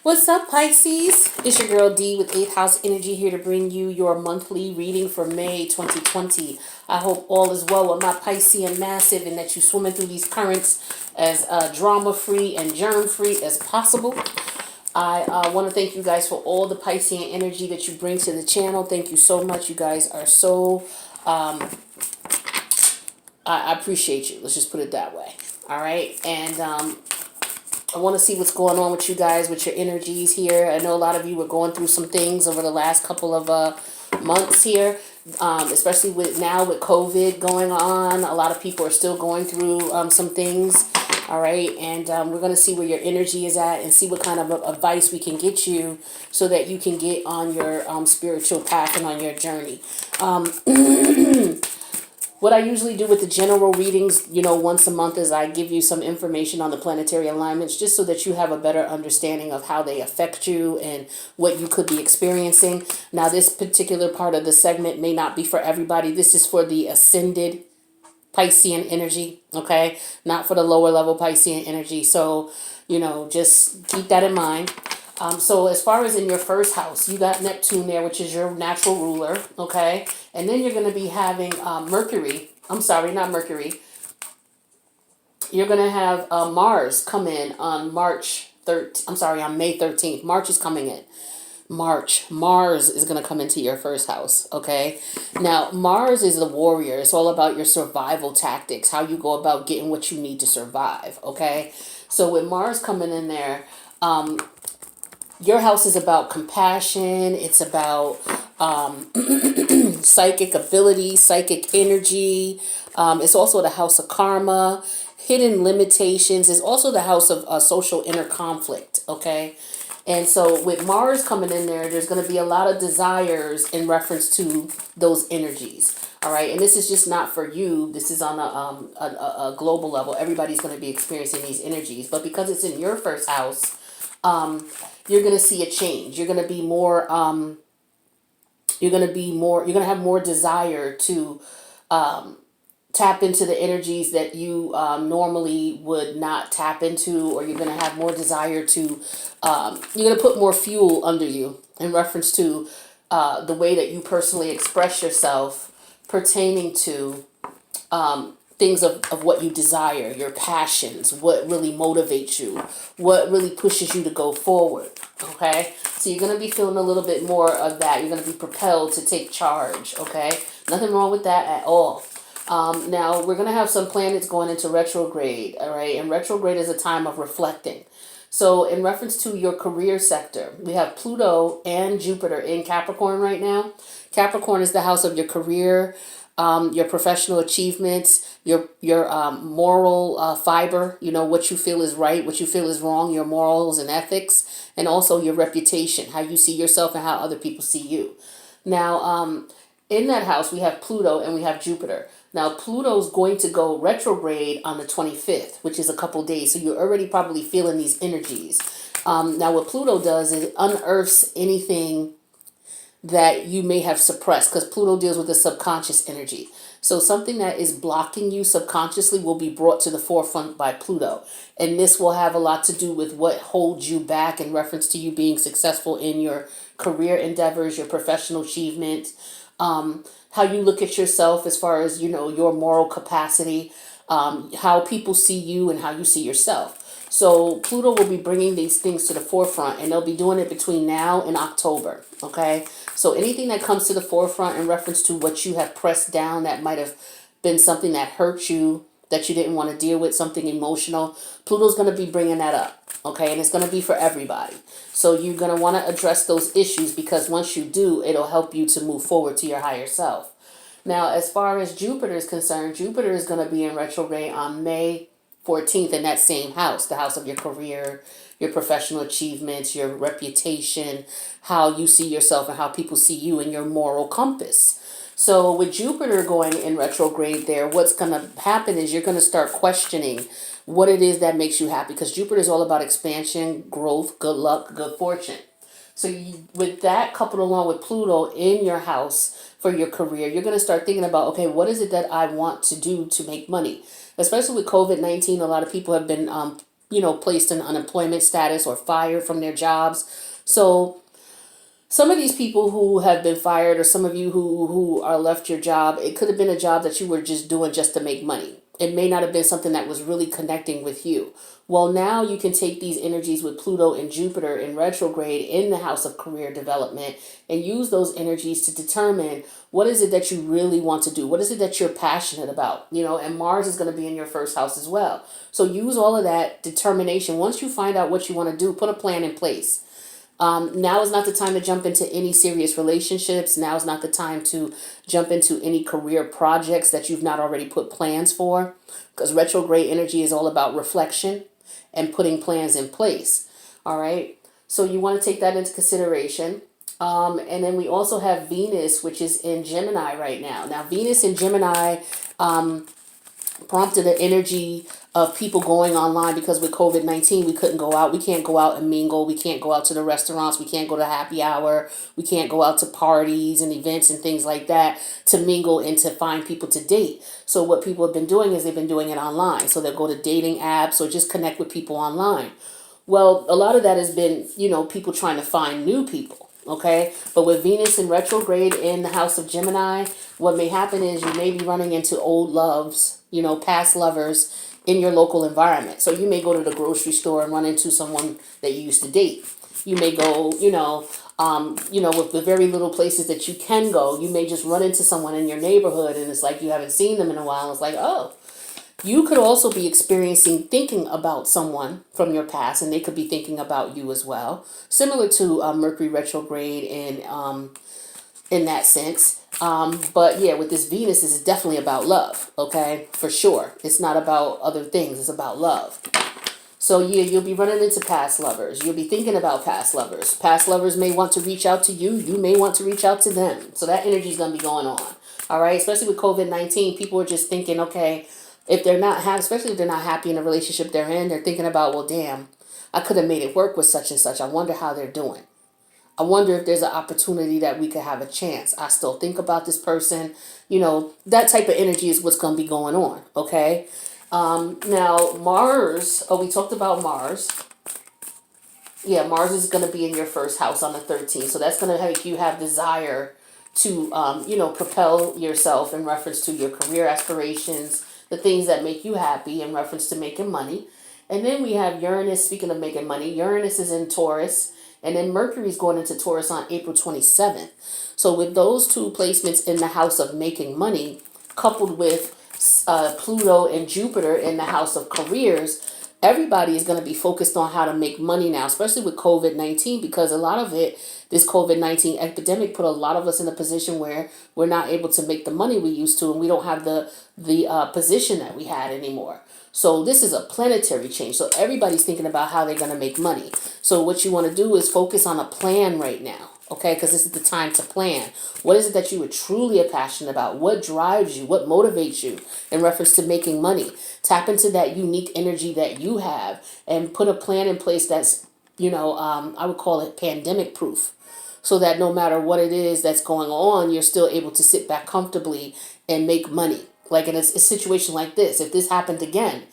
What's up, Pisces? It's your girl D with 8th House Energy here to bring you your monthly reading for May 2020. I hope all is well with my Piscean massive and that you're swimming through these currents as drama-free and germ-free as possible. I want to thank you guys for all the Piscean energy that you bring to the channel. Thank you so much. You guys are so... I appreciate you. Let's just put it that way. All right? And... I want to see what's going on with you guys, with your energies here. I know a lot of you were going through some things over the last couple of months here, especially with COVID going on. A lot of people are still going through some things, all right? And we're going to see where your energy is at and see what kind of advice we can get you so that you can get on your spiritual path and on your journey. What I usually do with the general readings, once a month is I give you some information on the planetary alignments just so that you have a better understanding of how they affect you and what you could be experiencing. Now, this particular part of the segment may not be for everybody. This is for the ascended Piscean energy, okay? Not for the lower level Piscean energy. So, just keep that in mind. So as far as in your first house, you got Neptune there, which is your natural ruler, okay? And then you're going to be having Mercury. I'm sorry, not Mercury. You're going to have Mars come in on on May 13th. March is coming in. Mars is going to come into your first house, okay? Now, Mars is the warrior. It's all about your survival tactics, how you go about getting what you need to survive, okay? So with Mars coming in there, your house is about compassion. It's about psychic ability, psychic energy. It's also the house of karma, hidden limitations. It's also the house of social inner conflict, okay? And so with Mars coming in there, there's going to be a lot of desires in reference to those energies, all right? And this is just not for you. This is on a global level. Everybody's going to be experiencing these energies. But because it's in your first house, you're going to see a change. You're going to be more, you're going to have more desire to tap into the energies that you normally would not tap into, or you're going to have more desire to, you're going to put more fuel under you in reference to the way that you personally express yourself pertaining to things of what you desire, your passions, what really motivates you, what really pushes you to go forward, okay? So you're going to be feeling a little bit more of that. You're going to be propelled to take charge, okay? Nothing wrong with that at all. Now, we're going to have some planets going into retrograde, all right? And retrograde is a time of reflecting. So in reference to your career sector, we have Pluto and Jupiter in Capricorn right now. Capricorn is the house of your career, your professional achievements, your moral fiber, what you feel is right, what you feel is wrong, your morals and ethics, and also your reputation, how you see yourself and how other people see you. Now, in that house, we have Pluto and we have Jupiter. Now, Pluto's going to go retrograde on the 25th, which is a couple days, so you're already probably feeling these energies. Now, what Pluto does is it unearths anything that you may have suppressed, because Pluto deals with the subconscious energy. So something that is blocking you subconsciously will be brought to the forefront by Pluto. And this will have a lot to do with what holds you back in reference to you being successful in your career endeavors, your professional achievement, how you look at yourself as far as, your moral capacity, how people see you and how you see yourself. So Pluto will be bringing these things to the forefront, and they'll be doing it between now and October, okay? So anything that comes to the forefront in reference to what you have pressed down that might have been something that hurt you, that you didn't want to deal with, something emotional, Pluto's going to be bringing that up, okay? And it's going to be for everybody. So you're going to want to address those issues, because once you do, it'll help you to move forward to your higher self. Now, as far as Jupiter is concerned, Jupiter is going to be in retrograde on May 14th in that same house, the house of your career, your professional achievements, your reputation, how you see yourself and how people see you, and your moral compass. So with Jupiter going in retrograde there, what's going to happen is you're going to start questioning what it is that makes you happy, because Jupiter is all about expansion, growth, good luck, good fortune. So with that coupled along with Pluto in your house for your career, you're going to start thinking about, okay, what is it that I want to do to make money? Especially with COVID-19, a lot of people have been placed in unemployment status or fired from their jobs. So some of these people who have been fired, or some of you who are left your job, it could have been a job that you were just doing just to make money. It may not have been something that was really connecting with you. Well, now you can take these energies with Pluto and Jupiter in retrograde in the house of career development and use those energies to determine what is it that you really want to do? What is it that you're passionate about? And Mars is going to be in your first house as well. So use all of that determination. Once you find out what you want to do, put a plan in place. Now is not the time to jump into any serious relationships. Now is not the time to jump into any career projects that you've not already put plans for, because retrograde energy is all about reflection and putting plans in place. All right. So you want to take that into consideration. And then we also have Venus, which is in Gemini right now. Now, Venus in Gemini prompted an energy of people going online, because with COVID-19, we couldn't go out. We can't go out and mingle. We can't go out to the restaurants. We can't go to happy hour. We can't go out to parties and events and things like that to mingle and to find people to date. So what people have been doing is they've been doing it online. So they'll go to dating apps or just connect with people online. Well, a lot of that has been, people trying to find new people. Okay, but with Venus in retrograde in the house of Gemini, what may happen is you may be running into old loves, past lovers in your local environment. So you may go to the grocery store and run into someone that you used to date. You may go, with the very little places that you can go, you may just run into someone in your neighborhood and it's like you haven't seen them in a while. It's like, oh. You could also be thinking about someone from your past, and they could be thinking about you as well. Similar to Mercury retrograde in that sense. But yeah, with this Venus, this is definitely about love, okay? For sure. It's not about other things. It's about love. So yeah, you'll be running into past lovers. You'll be thinking about past lovers. Past lovers may want to reach out to you. You may want to reach out to them. So that energy is going to be going on. All right? Especially with COVID-19, people are just thinking, okay, if they're not happy, especially if they're not happy in the relationship they're in, they're thinking about, well, damn, I could have made it work with such and such. I wonder how they're doing. I wonder if there's an opportunity that we could have a chance. I still think about this person. That type of energy is what's going to be going on. Okay. Now Mars, we talked about Mars. Yeah, Mars is going to be in your first house on the 13th. So that's going to make you have desire to, propel yourself in reference to your career aspirations, the things that make you happy in reference to making money. And then we have Uranus, speaking of making money, Uranus is in Taurus, and then Mercury is going into Taurus on April 27th. So with those two placements in the house of making money, coupled with Pluto and Jupiter in the house of careers, everybody is going to be focused on how to make money now, especially with COVID-19, because a lot of this COVID-19 epidemic put a lot of us in a position where we're not able to make the money we used to, and we don't have the position that we had anymore. So this is a planetary change. So everybody's thinking about how they're going to make money. So what you want to do is focus on a plan right now. Okay, because this is the time to plan. What is it that you are truly passionate about? What drives you? What motivates you in reference to making money? Tap into that unique energy that you have and put a plan in place that's, I would call it pandemic proof. So that no matter what it is that's going on, you're still able to sit back comfortably and make money. Like in a situation like this, if this happened again,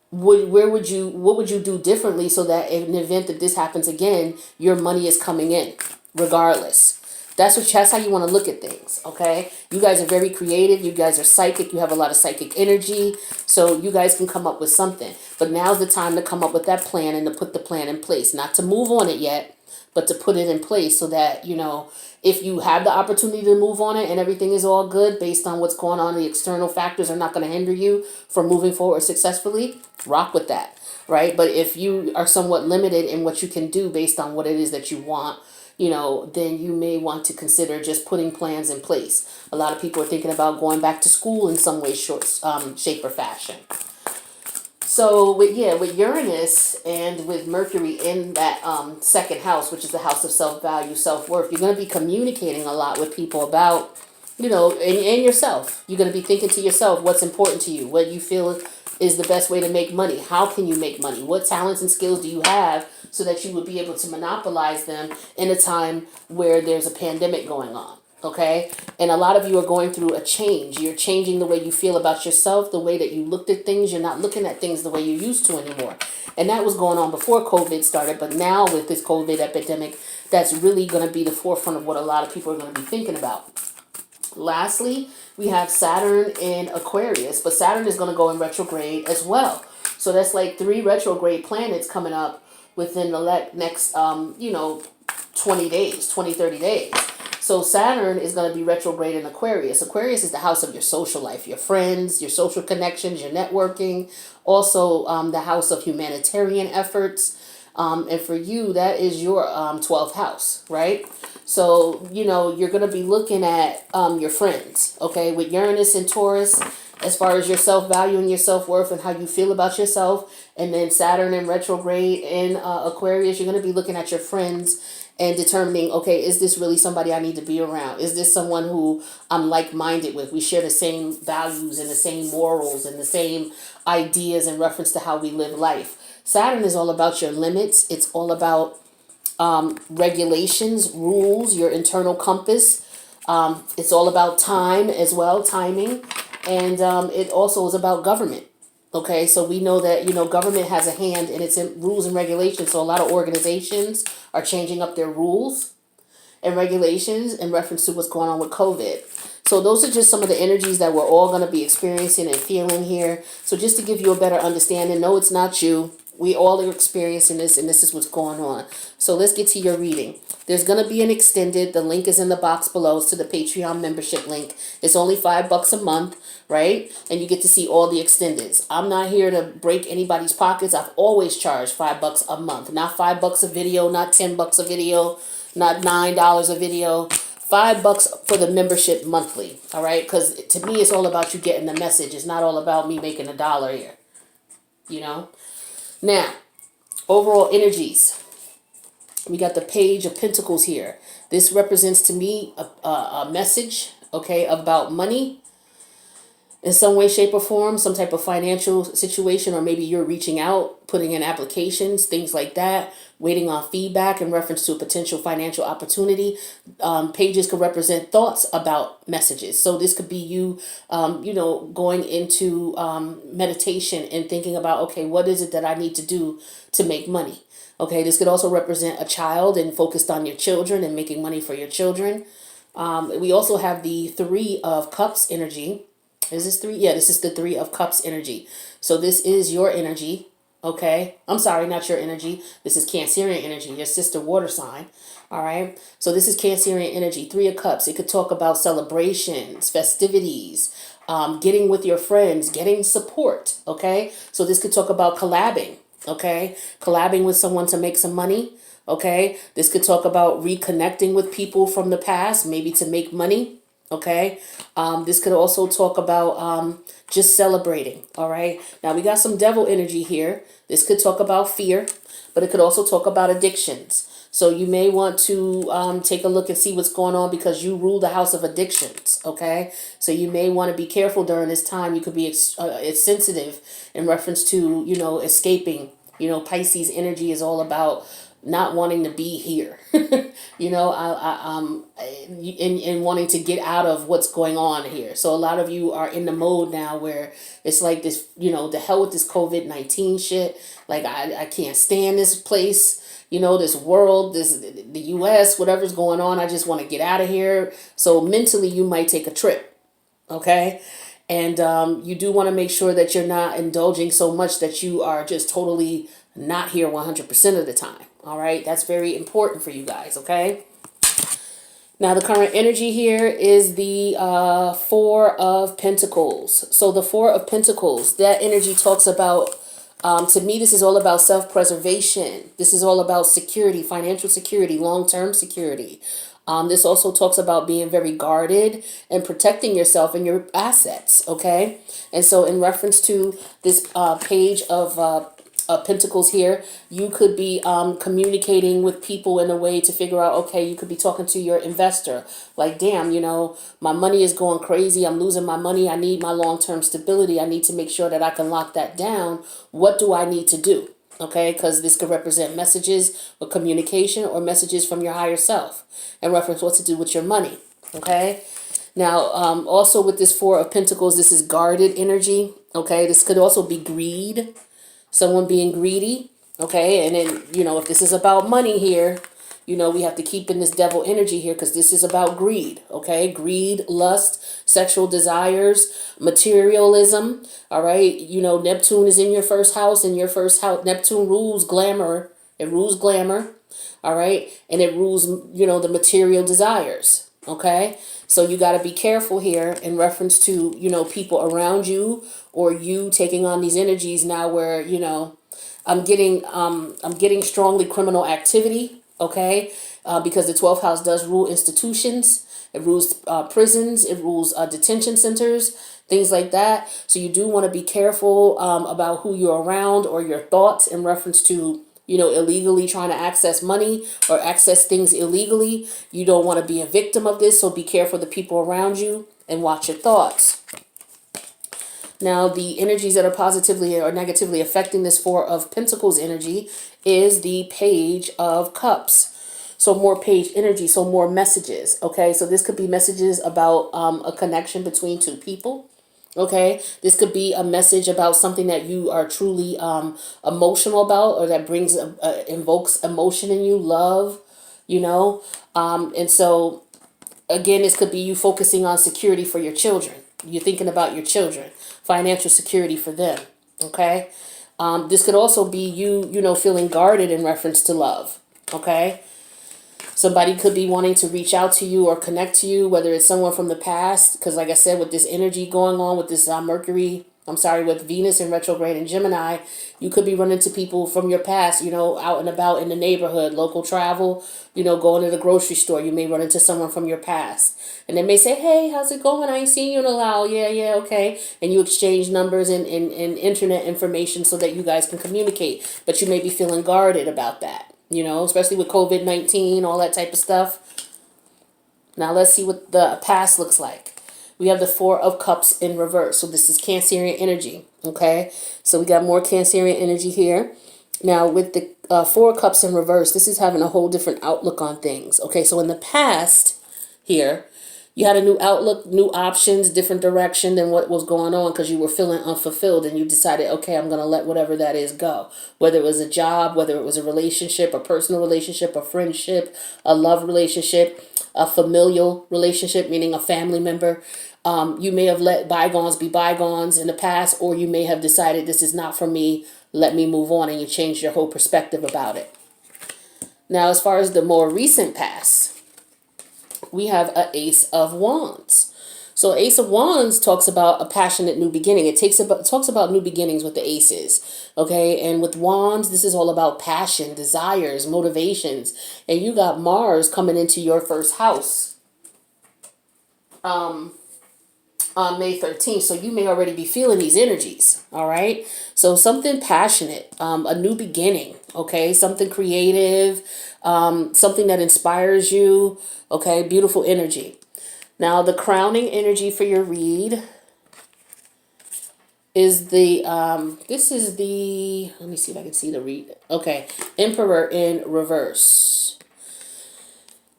what would you do differently so that in the event that this happens again, your money is coming in regardless? That's how you want to look at things, okay? You guys are very creative. You guys are psychic. You have a lot of psychic energy. So you guys can come up with something. But now's the time to come up with that plan and to put the plan in place. Not to move on it yet, but to put it in place so that, if you have the opportunity to move on it and everything is all good based on what's going on, the external factors are not going to hinder you from moving forward successfully, rock with that, right? But if you are somewhat limited in what you can do based on what it is that you want, then you may want to consider just putting plans in place. A lot of people are thinking about going back to school in some way, shape, or fashion. So with Uranus and with Mercury in that second house, which is the house of self-value, self-worth, you're going to be communicating a lot with people about, and yourself. You're going to be thinking to yourself what's important to you, what you feel is the best way to make money. How can you make money? What talents and skills do you have so that you would be able to monopolize them in a time where there's a pandemic going on? Okay, and a lot of you are going through a change. You're changing the way you feel about yourself, the way that you looked at things. You're not looking at things the way you used to anymore. And that was going on before COVID started, but now with this COVID epidemic, that's really going to be the forefront of what a lot of people are going to be thinking about. Lastly, we have Saturn in Aquarius, but Saturn is going to go in retrograde as well. So that's like 3 retrograde planets coming up within the next 20 days, 20, 30 days. So Saturn is going to be retrograde in Aquarius. Aquarius is the house of your social life, your friends, your social connections, your networking. Also, the house of humanitarian efforts. And for you, that is your 12th house, right? So, you're going to be looking at your friends, okay? With Uranus and Taurus, as far as your self-value and your self-worth and how you feel about yourself. And then Saturn in retrograde in Aquarius, you're going to be looking at your friends and determining, okay, is this really somebody I need to be around? Is this someone who I'm like-minded with? We share the same values and the same morals and the same ideas in reference to how we live life. Saturn is all about your limits. It's all about regulations, rules, your internal compass. It's all about time as well, timing. And it also is about government. Okay, so we know that, government has a hand in its rules and regulations. So a lot of organizations are changing up their rules and regulations in reference to what's going on with COVID. So those are just some of the energies that we're all going to be experiencing and feeling here. So just to give you a better understanding, no, it's not you. We all are experiencing this, and this is what's going on. So let's get to your reading. There's going to be an extended. The link is in the box below. It's to the Patreon membership link. It's only $5 a month, right? And you get to see all the extendeds. I'm not here to break anybody's pockets. I've always charged $5 a month. Not $5 a video, not $10 a video, not $9 a video. $5 for the membership monthly, all right? Because to me, it's all about you getting the message. It's not all about me making $1 here, Now, overall energies. We got the Page of Pentacles here. This represents to me a message, okay, about money in some way, shape, or form, some type of financial situation, or maybe you're reaching out, putting in applications, things like that, waiting on feedback in reference to a potential financial opportunity. Pages could represent thoughts about messages. So this could be you, going into meditation and thinking about, okay, what is it that I need to do to make money? Okay, this could also represent a child and focused on your children and making money for your children. We also have the 3 of Cups energy. Is this 3? Yeah, this is the 3 of Cups energy. So this is your energy, okay? I'm sorry, not your energy. This is Cancerian energy, your sister water sign, all right? So this is Cancerian energy, 3 of Cups. It could talk about celebrations, festivities, getting with your friends, getting support, okay? So this could talk about collabing, okay? Collabing with someone to make some money, okay? This could talk about reconnecting with people from the past, maybe to make money. Okay, this could also talk about just celebrating. All right, now we got some devil energy here. This could talk about fear, but it could also talk about addictions. So you may want to take a look and see what's going on because you rule the house of addictions. Okay, so you may want to be careful during this time. You could be it's sensitive in reference to escaping. Pisces energy is all about not wanting to be here, and wanting to get out of what's going on here. So a lot of you are in the mode now where it's like this, the hell with this COVID-19 shit. Like, I can't stand this place, this world, the US, whatever's going on. I just want to get out of here. So mentally you might take a trip. Okay. And you do want to make sure that you're not indulging so much that you are just totally not here 100% of the time. All right, that's very important for you guys, okay? Now, the current energy here is the 4 of Pentacles. So the 4 of Pentacles, that energy talks about, to me, this is all about self-preservation. This is all about security, financial security, long-term security. This also talks about being very guarded and protecting yourself and your assets, okay? And so in reference to this Page of Pentacles here, you could be communicating with people in a way to figure out, okay, you could be talking to your investor like, damn, my money is going crazy, I'm losing my money, I need my long-term stability, I need to make sure that I can lock that down. What do I need to do? Okay, because this could represent messages or communication or messages from your higher self in reference what to do with your money. Okay. Now, also with this Four of Pentacles, this is guarded energy. Okay. This could also be greed. Someone being greedy. Okay. And then, if this is about money here, we have to keep in this devil energy here because this is about greed. Okay. Greed, lust, sexual desires, materialism. All right. Neptune is in your first house, and your first house, Neptune rules glamour. It rules glamour. All right. And it rules, the material desires. Okay. So you got to be careful here in reference to, people around you or you taking on these energies now where, I'm getting strongly criminal activity. Okay. Because the 12th house does rule institutions. It rules prisons. It rules detention centers, things like that. So you do want to be careful about who you're around or your thoughts in reference to illegally trying to access money or access things illegally. You don't want to be a victim of this, so be careful of the people around you and watch your thoughts. Now, the energies that are positively or negatively affecting this Four of Pentacles energy is the Page of Cups. So more page energy, so more messages. Okay, so this could be messages about a connection between two people. Okay, this could be a message about something that you are truly emotional about, or that brings invokes emotion in you, love, and so again, this could be you focusing on security for your children. You're thinking about your children, financial security for them. Okay, this could also be you, feeling guarded in reference to love. Okay. Somebody could be wanting to reach out to you or connect to you, whether it's someone from the past, because like I said, with this energy going on with this with Venus in retrograde in Gemini, you could be running to people from your past, out and about in the neighborhood, local travel, going to the grocery store. You may run into someone from your past and they may say, hey, how's it going? I ain't seen you in a while. Yeah, okay. And you exchange numbers and internet information so that you guys can communicate, but you may be feeling guarded about that. Especially with COVID-19, all that type of stuff. Now let's see what the past looks like. We have the Four of Cups in reverse. So this is Cancerian energy. Okay. So we got more Cancerian energy here. Now with the Four of Cups in reverse, this is having a whole different outlook on things. Okay. So in the past here, you had a new outlook, new options, different direction than what was going on because you were feeling unfulfilled and you decided, okay, I'm going to let whatever that is go. Whether it was a job, whether it was a relationship, a personal relationship, a friendship, a love relationship, a familial relationship, meaning a family member. You may have let bygones be bygones in the past, or you may have decided this is not for me, let me move on, and you changed your whole perspective about it. Now, as far as the more recent past, we have an Ace of Wands. So Ace of Wands talks about a passionate new beginning. It talks about new beginnings with the aces. Okay. And with Wands, this is all about passion, desires, motivations. And you got Mars coming into your first house on May 13th. So you may already be feeling these energies. All right. So something passionate, a new beginning. Okay. Something creative, something that inspires you. Okay. Beautiful energy. Now, the crowning energy for your read is the, let me see if I can see the read. Okay. Emperor in reverse.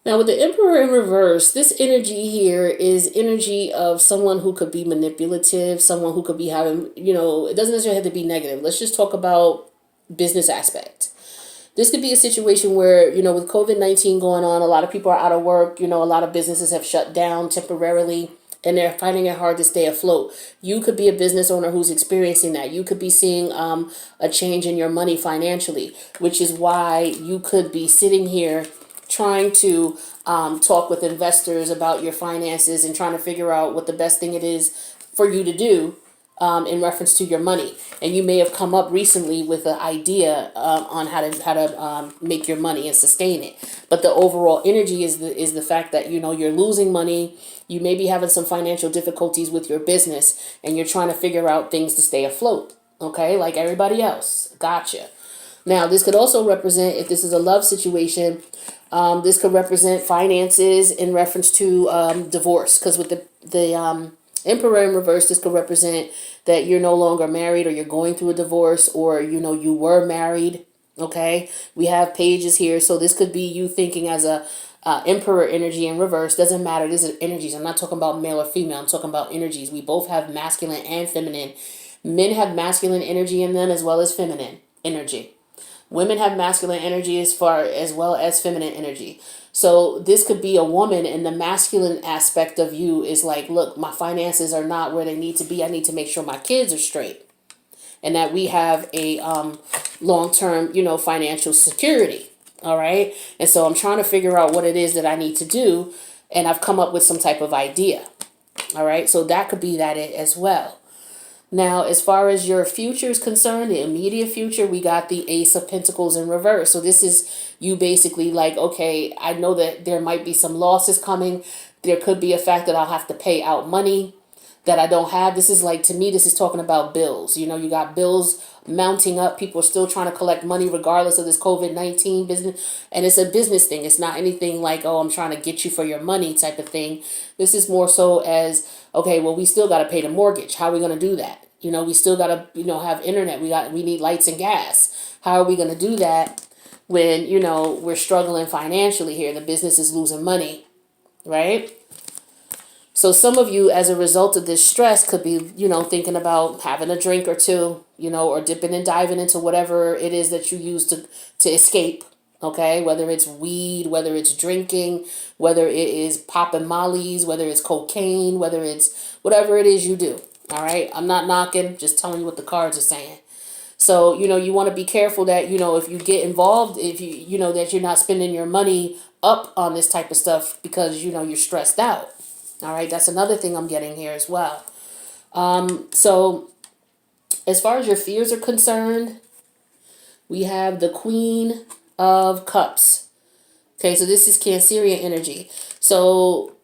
Now, with the Emperor in reverse, this energy here is energy of someone who could be manipulative, someone who could be having, it doesn't necessarily have to be negative. Let's just talk about business aspect. This could be a situation where, with COVID-19 going on, a lot of people are out of work. A lot of businesses have shut down temporarily and they're finding it hard to stay afloat. You could be a business owner who's experiencing that. You could be seeing a change in your money financially, which is why you could be sitting here trying to talk with investors about your finances and trying to figure out what the best thing it is for you to do in reference to your money. And you may have come up recently with an idea on how to make your money and sustain it. But the overall energy is the fact that, you're losing money. You may be having some financial difficulties with your business and you're trying to figure out things to stay afloat. Okay, like everybody else. Gotcha. Now, this could also represent, if this is a love situation, this could represent finances in reference to divorce. Because with the Emperor in reverse, this could represent that you're no longer married or you're going through a divorce, or, you were married. Okay. We have pages here. So this could be you thinking as a Emperor energy in reverse. Doesn't matter. These are energies. I'm not talking about male or female. I'm talking about energies. We both have masculine and feminine. Men have masculine energy in them as well as feminine energy. Women have masculine energy as well as feminine energy. So this could be a woman, and the masculine aspect of you is like, look, my finances are not where they need to be. I need to make sure my kids are straight and that we have a long-term, financial security. All right. And so I'm trying to figure out what it is that I need to do. And I've come up with some type of idea. All right. So that could be that as well. Now, as far as your future is concerned, the immediate future, we got the Ace of Pentacles in reverse. So this is you basically like, okay, I know that there might be some losses coming. There could be a fact that I'll have to pay out money that I don't have. This is like, to me, this is talking about bills. You got bills mounting up. People are still trying to collect money regardless of this COVID-19 business. And it's a business thing. It's not anything like, oh, I'm trying to get you for your money type of thing. This is more so as, okay, well, we still got to pay the mortgage. How are we going to do that? We still got to, have internet. We need lights and gas. How are we going to do that when, we're struggling financially here? The business is losing money, right? So some of you, as a result of this stress, could be, thinking about having a drink or two, or dipping and diving into whatever it is that you use to escape. Okay, whether it's weed, whether it's drinking, whether it is popping mollies, whether it's cocaine, whether it's whatever it is you do. All right, I'm not knocking, just telling you what the cards are saying. So, you want to be careful that, if you get involved, if that you're not spending your money up on this type of stuff because, you're stressed out. All right, that's another thing I'm getting here as well. So as far as your fears are concerned, we have the Queen of Cups. Okay, so this is Cancerian energy. So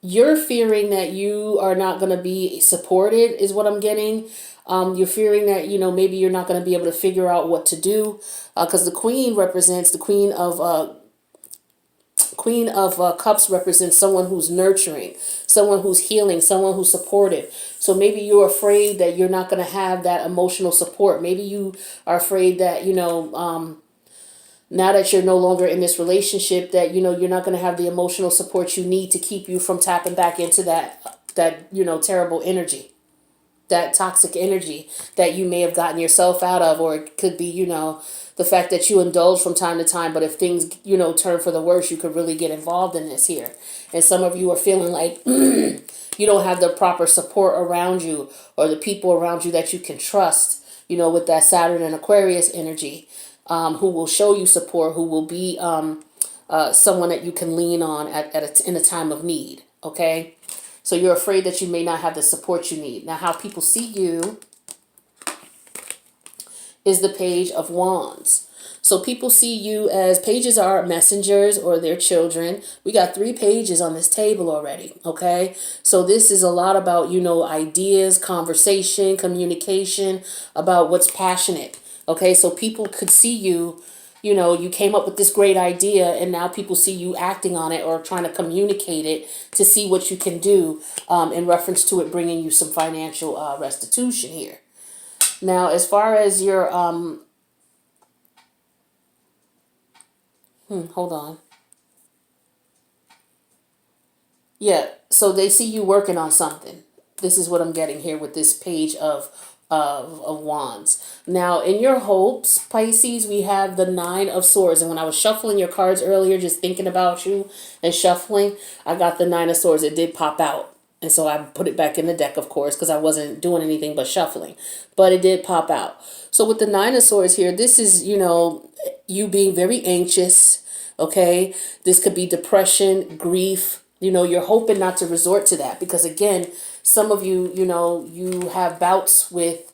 you're fearing that you are not going to be supported is what I'm getting. You're fearing that, maybe you're not going to be able to figure out what to do because the Queen represents the Queen of Cups represents someone who's nurturing, someone who's healing, someone who's supportive. So maybe you're afraid that you're not going to have that emotional support. Maybe you are afraid that, now that you're no longer in this relationship, that, you're not going to have the emotional support you need to keep you from tapping back into that terrible energy, that toxic energy that you may have gotten yourself out of, or it could be, the fact that you indulge from time to time, but if things, turn for the worse, you could really get involved in this here. And some of you are feeling like you don't have the proper support around you or the people around you that you can trust, with that Saturn and Aquarius energy, who will show you support, who will be someone that you can lean on in a time of need, okay? So you're afraid that you may not have the support you need. Now, how people see you is the Page of Wands. So people see you as, pages are messengers or their children. We got 3 pages on this table already, okay? So this is a lot about, ideas, conversation, communication, about what's passionate, okay? So people could see you, you came up with this great idea and now people see you acting on it or trying to communicate it to see what you can do in reference to it bringing you some financial restitution here. Now, as far as your, hold on. Yeah, so they see you working on something. This is what I'm getting here with this Page of Wands. Now, in your hopes, Pisces, we have the 9 of Swords. And when I was shuffling your cards earlier, just thinking about you and shuffling, I got the 9 of Swords. It did pop out. And so I put it back in the deck, of course, because I wasn't doing anything but shuffling. But it did pop out. So with the 9 of Swords here, this is, you being very anxious, okay? This could be depression, grief. You're hoping not to resort to that because, again, some of you, you have bouts with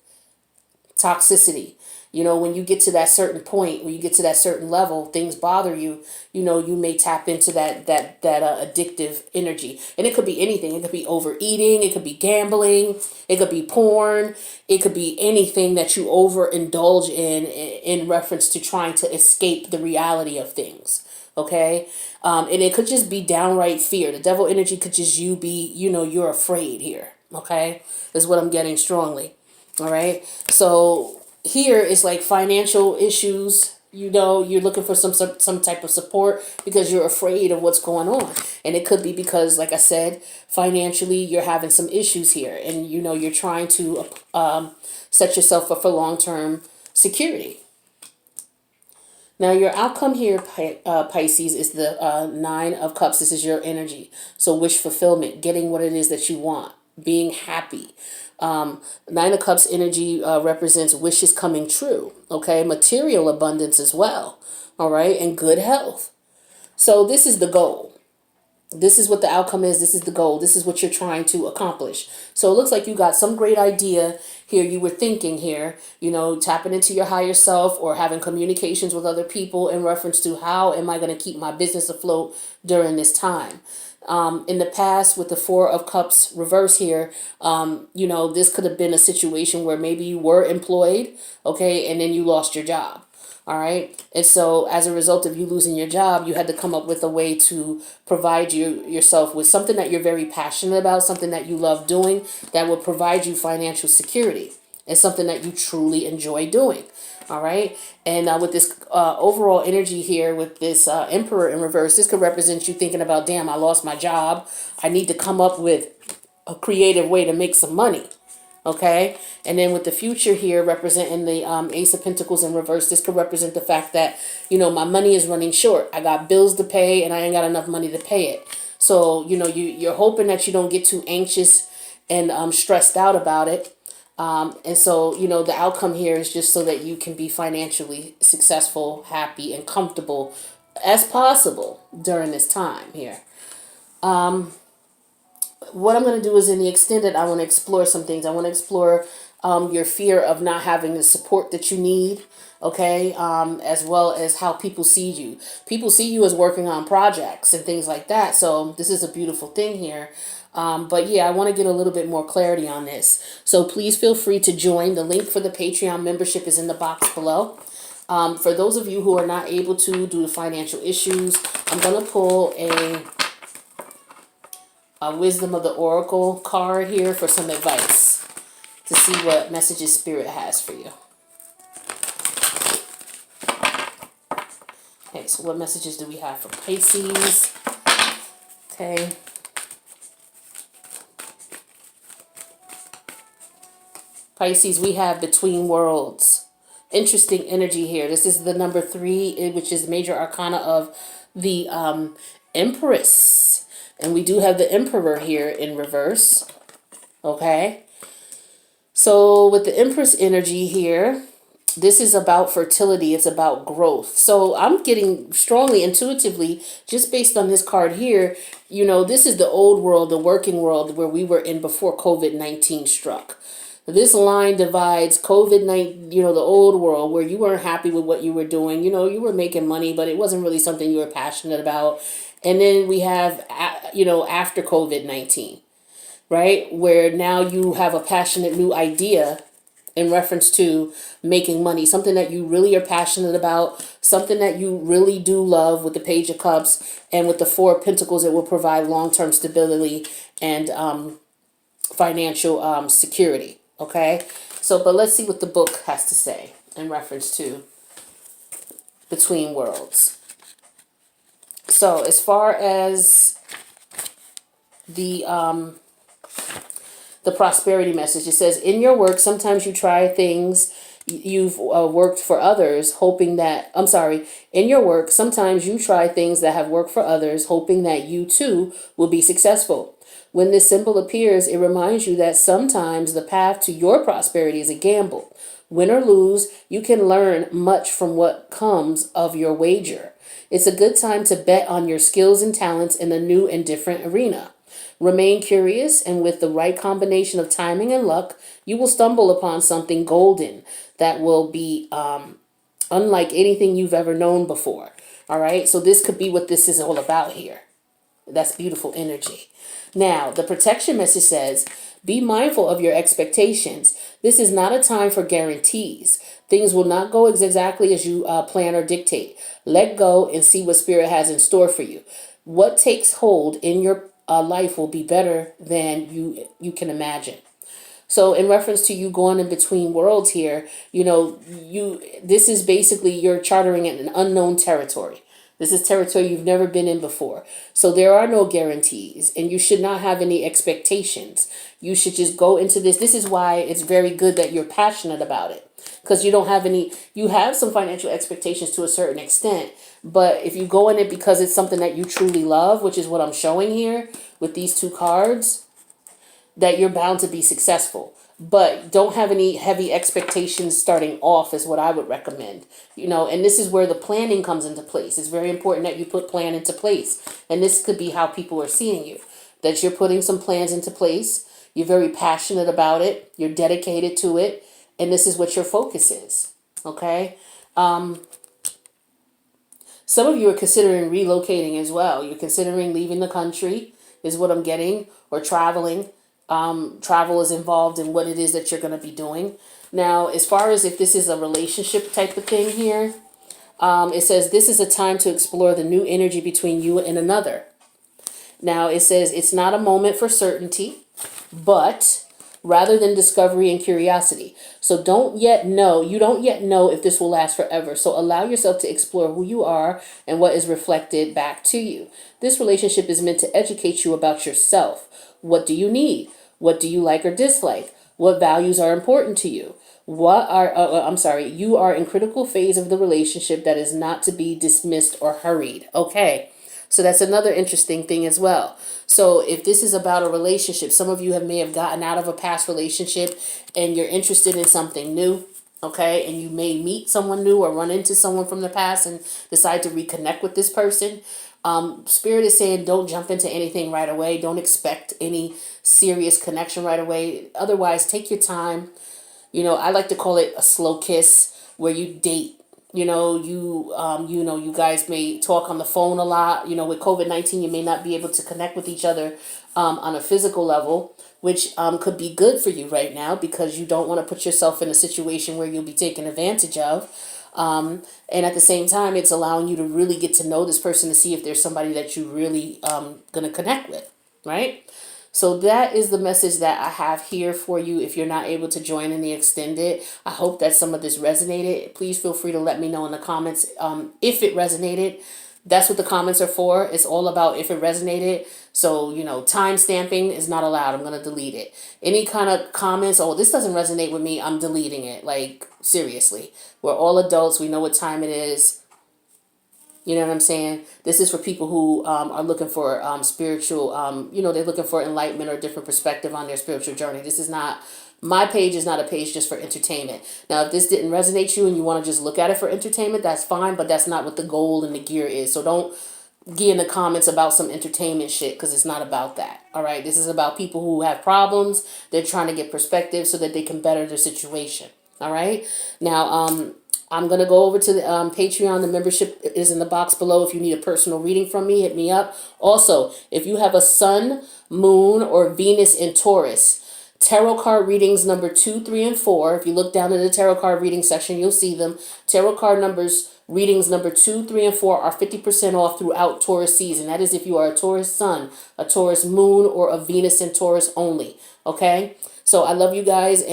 toxicity. When you get to that certain point, when you get to that certain level, things bother you, you may tap into that addictive energy. And it could be anything. It could be overeating. It could be gambling. It could be porn. It could be anything that you overindulge in reference to trying to escape the reality of things. Okay. And it could just be downright fear. The devil energy could just be, you're afraid here. Okay. Is what I'm getting strongly. All right. So here is like financial issues, you're looking for some type of support because you're afraid of what's going on. And it could be because, like I said, financially you're having some issues here, and you're trying to set yourself up for long-term security. Now, your outcome here, Pisces, is the Nine of Cups. This is your energy. So wish fulfillment, getting what it is that you want, being happy. Nine of Cups energy represents wishes coming true, okay? Material abundance as well, all right? And good health. So this is the goal. This is what the outcome is. This is the goal. This is what you're trying to accomplish. So it looks like you got some great idea here. You were thinking here, tapping into your higher self or having communications with other people in reference to how am I going to keep my business afloat during this time. In the past, with the Four of Cups reverse here, this could have been a situation where maybe you were employed, okay, and then you lost your job. All right. And so as a result of you losing your job, you had to come up with a way to provide yourself with something that you're very passionate about, something that you love doing that will provide you financial security, and something that you truly enjoy doing. All right. And with this overall energy here with this Emperor in reverse, this could represent you thinking about, damn, I lost my job. I need to come up with a creative way to make some money. Okay, and then with the future here representing the Ace of Pentacles in reverse, this could represent the fact that, my money is running short. I got bills to pay and I ain't got enough money to pay it. So, you're hoping that you don't get too anxious and stressed out about it. And so, the outcome here is just so that you can be financially successful, happy, and comfortable as possible during this time here. What I'm going to do is in the extended, I want to explore some things. I want to explore your fear of not having the support that you need, okay, as well as how people see you. People see you as working on projects and things like that, so this is a beautiful thing here. But yeah, I want to get a little bit more clarity on this. So please feel free to join. The link for the Patreon membership is in the box below. For those of you who are not able to due to financial issues, I'm going to pull a Wisdom of the Oracle card here for some advice to see what messages Spirit has for you. Okay, so what messages do we have for Pisces? Okay. Pisces, we have Between Worlds. Interesting energy here. This is the number 3, which is major arcana of the Empress. And we do have the Emperor here in reverse. Okay. So with the Empress energy here, this is about fertility. It's about growth. So I'm getting strongly intuitively, just based on this card here, this is the old world, the working world where we were in before COVID-19 struck. This line divides COVID-19, the old world where you weren't happy with what you were doing. You were making money, but it wasn't really something you were passionate about. And then we have, after COVID-19, right? Where now you have a passionate new idea in reference to making money, something that you really are passionate about, something that you really do love with the Page of Cups, and with the Four of Pentacles, it will provide long-term stability and financial security. Okay, so but let's see what the book has to say in reference to Between Worlds. So as far as the prosperity message, it says, in your work, sometimes you try things you've worked for others, hoping that, in your work, sometimes you try things that have worked for others, hoping that you too will be successful. When this symbol appears, it reminds you that sometimes the path to your prosperity is a gamble. Win or lose, you can learn much from what comes of your wager. It's a good time to bet on your skills and talents in a new and different arena. Remain curious, and with the right combination of timing and luck, you will stumble upon something golden that will be unlike anything you've ever known before. All right, so this could be what this is all about here. That's beautiful energy. Now, the protection message says, be mindful of your expectations. This is not a time for guarantees. Things will not go exactly as you plan or dictate. Let go and see what Spirit has in store for you. What takes hold in your life will be better than you can imagine. So in reference to you going in between worlds here, this is basically you're chartering in an unknown territory. This is territory you've never been in before. So there are no guarantees, and you should not have any expectations. You should just go into this. This is why it's very good that you're passionate about it, because you don't have any, you have some financial expectations to a certain extent. But if you go in it because it's something that you truly love, which is what I'm showing here with these two cards, that you're bound to be successful. But don't have any heavy expectations starting off is what I would recommend. And this is where the planning comes into place. It's very important that you put plan into place. And this could be how people are seeing you, that you're putting some plans into place. You're very passionate about it. You're dedicated to it. And this is what your focus is. Okay? Some of you are considering relocating as well. You're considering leaving the country, is what I'm getting, or traveling. Travel is involved in what it is that you're going to be doing. Now, as far as if this is a relationship type of thing here, it says this is a time to explore the new energy between you and another. Now, it says it's not a moment for certainty, but rather than discovery and curiosity. So you don't yet know if this will last forever. So allow yourself to explore who you are and what is reflected back to you. This relationship is meant to educate you about yourself. What do you need? What do you like or dislike? What values are important to you? You are in critical phase of the relationship that is not to be dismissed or hurried. Okay. So that's another interesting thing as well. So if this is about a relationship, some of you may have gotten out of a past relationship and you're interested in something new. Okay. And you may meet someone new or run into someone from the past and decide to reconnect with this person. Spirit is saying don't jump into anything right away. Don't expect any serious connection right away. Otherwise, take your time. I like to call it a slow kiss where you date. You guys may talk on the phone a lot. With COVID-19, you may not be able to connect with each other on a physical level, which could be good for you right now because you don't want to put yourself in a situation where you'll be taken advantage of. And at the same time, it's allowing you to really get to know this person to see if there's somebody that you really going to connect with, right? So that is the message that I have here for you. If you're not able to join in the extended, I hope that some of this resonated. Please feel free to let me know in the comments if it resonated. That's what the comments are for. It's all about if it resonated. So, time stamping is not allowed. I'm going to delete it. Any kind of comments, oh, this doesn't resonate with me, I'm deleting it. Like, seriously. We're all adults. We know what time it is. You know what I'm saying? This is for people who are looking for spiritual, they're looking for enlightenment or different perspective on their spiritual journey. This is not, my page is not a page just for entertainment. Now, if this didn't resonate you and you want to just look at it for entertainment, that's fine, but that's not what the goal and the gear is. So don't get in the comments about some entertainment shit because it's not about that. All right? This is about people who have problems. They're trying to get perspective so that they can better their situation. All right? Now, I'm going to go over to the Patreon. The membership is in the box below. If you need a personal reading from me, hit me up. Also, if you have a sun, moon, or Venus in Taurus, tarot card readings number 2, 3, and 4. If you look down in the tarot card reading section, you'll see them. Tarot card readings number 2, 3, and 4 are 50% off throughout Taurus season. That is if you are a Taurus sun, a Taurus moon, or a Venus in Taurus only. Okay? So I love you guys.